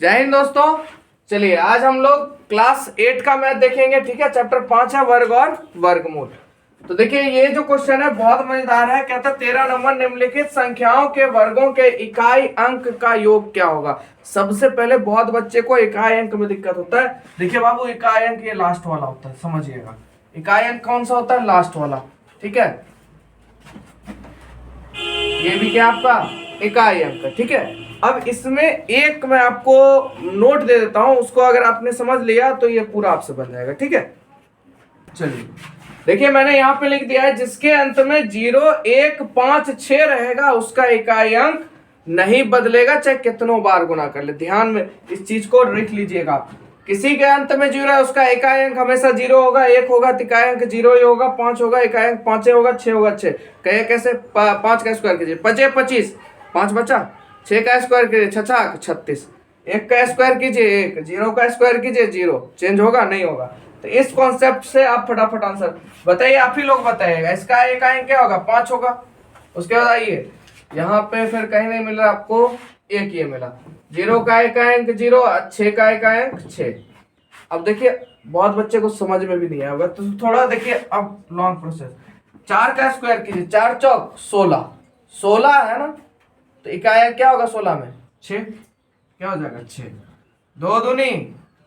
जय हिंद दोस्तों। चलिए आज हम लोग क्लास 8 का मैथ देखेंगे। ठीक है, चैप्टर 5 है वर्ग और वर्गमूल। तो देखिए ये जो क्वेश्चन है बहुत मजेदार है। कहता है 13 नंबर निम्नलिखित संख्याओं के वर्गों के इकाई अंक का योग क्या होगा। सबसे पहले बहुत बच्चे को इकाई अंक में दिक्कत होता है। देखिए बाबू इकाई अंक ये लास्ट वाला होता है, समझिएगा। इकाई अंक कौन सा होता है? लास्ट वाला। ठीक है, ये भी क्या आपका इकाई अंक है। ठीक है, अब इसमें एक मैं आपको नोट दे देता हूं, उसको अगर आपने समझ लिया तो ये पूरा आपसे बन जाएगा। ठीक है, चलिए देखिए मैंने यहाँ पे लिख दिया है जिसके अंत में 0, 1, 5, 6 रहेगा उसका इकाई अंक नहीं बदलेगा चाहे कितनों बार गुना कर ले। ध्यान में इस चीज को लिख लीजिएगा। किसी के अंत में 0 है उसका इकाई अंक हमेशा 0 होगा, 1 होगा तो इकाई अंक 0 ही होगा, 5 होगा इकाई अंक 5 होगा, 6 होगा 6। कहे कैसे? 5 का स्क्वायर कीजिए 5 25, 5 बचा, 6 का स्क्वायर कीजिए 6 36, 1 का स्क्वायर कीजिए 1, 0 का स्क्वायर कीजिए 0। चेंज होगा? नहीं होगा। तो इस कॉन्सेप्ट से आप फटाफट आंसर बताइए, आप ही लोग बताइएगा। इसका इकाई अंक क्या होगा? 5 होगा। उसके बाद आइए यहाँ पे फिर कहीं नहीं मिला आपको, एक ये मिला। 0 का इकाई अंक 0, 6 का इकाई अंक 6। अब देखिए बहुत बच्चे को समझ में भी नहीं आएगा तो थोड़ा देखिए अब लॉन्ग प्रोसेस। 4 का स्क्वायर कीजिए 4 चौक 16, 16 है ना, तो इकाई अंक क्या होगा 16 में? 6। क्या हो जाएगा? 6। 2 दूनी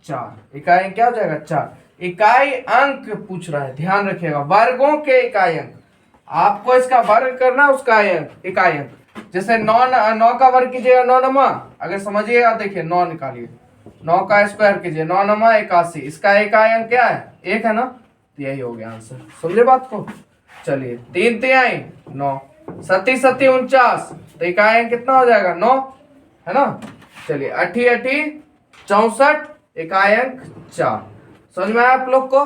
4, इकाई अंक क्या हो जाएगा? 4। इकाई अंक पूछ रहा है, ध्यान रखिएगा। वर्गों के इकाई अंक, आपको इसका वर्ग करना, उसका इकाई अंक। जैसे 9 का वर्ग कीजिएगा 9 नमा, अगर समझिएगा देखिए 9 निकालिए, 9 का स्क्वायर कीजिए 9 नमा 81, इसका इकाई अंक क्या है? 1 है ना, तो यही हो गया आंसर। समझे बात को? चलिए 3 तिहाई 9, 7 7 49, तो इकाई अंक कितना हो जाएगा? 9 है ना। चलिए 8 8 64, इकाई अंक 4। समझ में आया आप लोग को?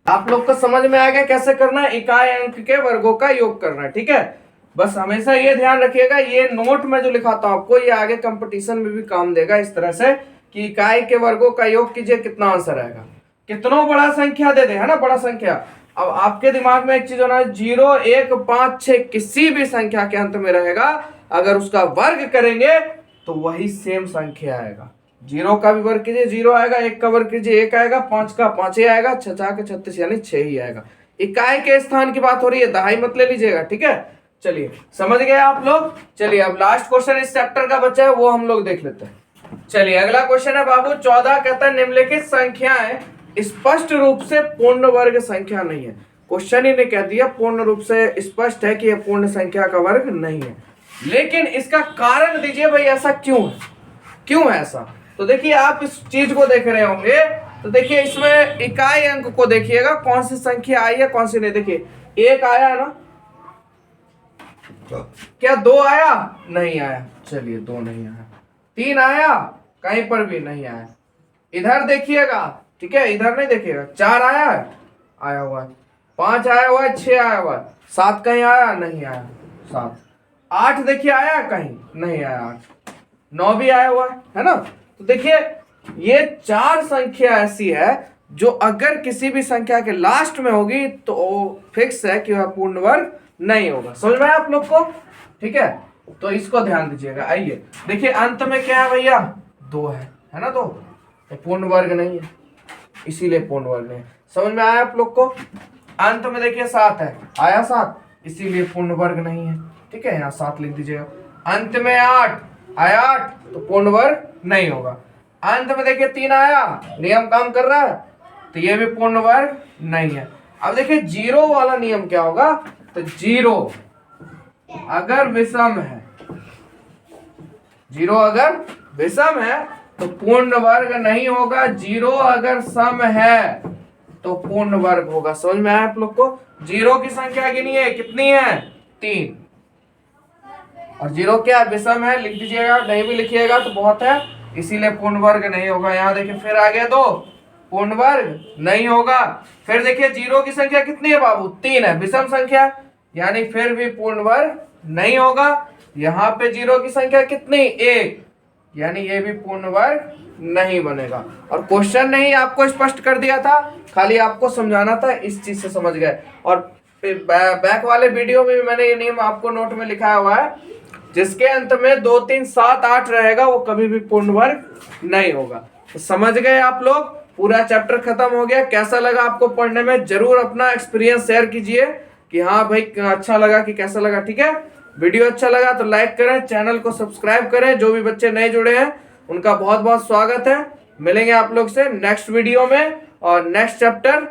आप लोग को समझ में आ गया कैसे करना है? इकाई अंक के वर्गों का योग करना है। ठीक है, बस हमेशा ये ध्यान रखिएगा, ये नोट में जो लिखाता हूं आपको ये आगे कंपटीशन में भी काम देगा। इस तरह से कि इकाई के वर्गों का योग कीजिए, कितना आंसर आएगा। कितनों बड़ा संख्या दे दे, है ना, बड़ा संख्या। अब आपके दिमाग में एक चीज होना है, 0, 1, 5, 6 किसी भी संख्या के अंत में रहेगा, अगर उसका वर्ग करेंगे तो वही सेम संख्या आएगा। 0 का भी वर्ग कीजिए 0 आएगा, 1 का वर्ग कीजिए 1 आएगा, 5 का 5 ही आएगा, 6 के 36 यानी 6 ही आएगा। इकाई के स्थान की बात हो रही है, दहाई मत ले लीजिएगा। ठीक है, चलिए समझ गए आप लोग। चलिए अब लास्ट क्वेश्चन इस चैप्टर का बचा है, वो हम लोग देख लेते हैं। चलिए अगला क्वेश्चन है बाबू 14। कहता है निम्नलिखित संख्याएं स्पष्ट रूप से पूर्ण वर्ग संख्या नहीं है। क्वेश्चन ही ने कह दिया पूर्ण रूप से स्पष्ट है कि यह पूर्ण संख्या का वर्ग नहीं है, लेकिन इसका कारण दीजिए भाई, ऐसा क्यों है, क्यों है ऐसा। तो देखिए आप इस चीज को देख रहे होंगे, तो देखिए इसमें इकाई अंक को देखिएगा, कौन सी संख्या आई है कौन सी नहीं। देखिए 1 आया है ना, क्या 2 आया? नहीं आया। चलिए 2 नहीं आया। 3 आया? कहीं पर भी नहीं आया। इधर देखिएगा, ठीक है, इधर नहीं देखिएगा। 4 आया है? आया हुआ है। 5 आया हुआ है, 6 आया हुआ है। 7 कहीं आया? नहीं आया 7। 8 देखिए आया कहीं? नहीं आया 8। 9 भी आया हुआ है ना। तो देखिए ये 4 संख्या ऐसी है जो अगर किसी भी संख्या के लास्ट में होगी तो फिक्स है कि वह पूर्ण वर्ग नहीं होगा। समझ में आया आप लोग को? ठीक है, तो इसको ध्यान दीजिएगा। आइए देखिए अंत में क्या है भैया? 2 है ना, 2 तो पूर्ण वर्ग नहीं है, इसीलिए पूर्ण वर्ग नहीं है। समझ में आया आप लोग को? अंत में देखिए 7 है, आया 7, इसीलिए पूर्ण वर्ग नहीं है। ठीक है, यहाँ 7 लिख दीजिएगा। अंत में 8 आया, 8 तो पूर्ण वर्ग नहीं होगा। अंत में देखिए 3 आया, नियम काम कर रहा है, तो ये भी पूर्ण वर्ग नहीं है। अब देखिए 0 वाला नियम क्या होगा, तो 0 अगर विषम है, 0 अगर विषम है तो पूर्ण वर्ग नहीं होगा, 0 अगर सम है तो पूर्ण वर्ग होगा। समझ में आया आप लोग को? 0 की संख्या गिनिए कितनी है? 3। और 0 क्या विषम है, लिख दीजिएगा, नहीं भी लिखिएगा तो बहुत है, इसीलिए पूर्ण वर्ग नहीं होगा। यहाँ देखिए फिर आ गया 2, पूर्ण वर्ग नहीं होगा। फिर देखिए 0 की संख्या कितनी है बाबू? 3 है, विषम संख्या, यानी फिर भी पूर्ण वर्ग नहीं होगा। यहाँ पे 0 की संख्या कितनी? 1, यानी ये भी पूर्ण वर्ग नहीं बनेगा। और क्वेश्चन ने ही आपको स्पष्ट कर दिया था, खाली आपको समझाना था, इस चीज से समझ गए। और बैक वाले वीडियो में भी मैंने ये नियम आपको नोट में लिखा हुआ है, जिसके अंत में 2 3 7 8 रहेगा वो कभी भी पूर्ण वर्ग नहीं होगा। तो समझ गए आप लोग, पूरा चैप्टर खत्म हो गया। कैसा लगा आपको पढ़ने में, जरूर अपना एक्सपीरियंस शेयर कीजिए कि हाँ भाई अच्छा लगा कि कैसा लगा। ठीक है, वीडियो अच्छा लगा तो लाइक करें, चैनल को सब्सक्राइब करें। जो भी बच्चे नए जुड़े हैं उनका बहुत बहुत स्वागत है। मिलेंगे आप लोग से नेक्स्ट वीडियो में और नेक्स्ट चैप्टर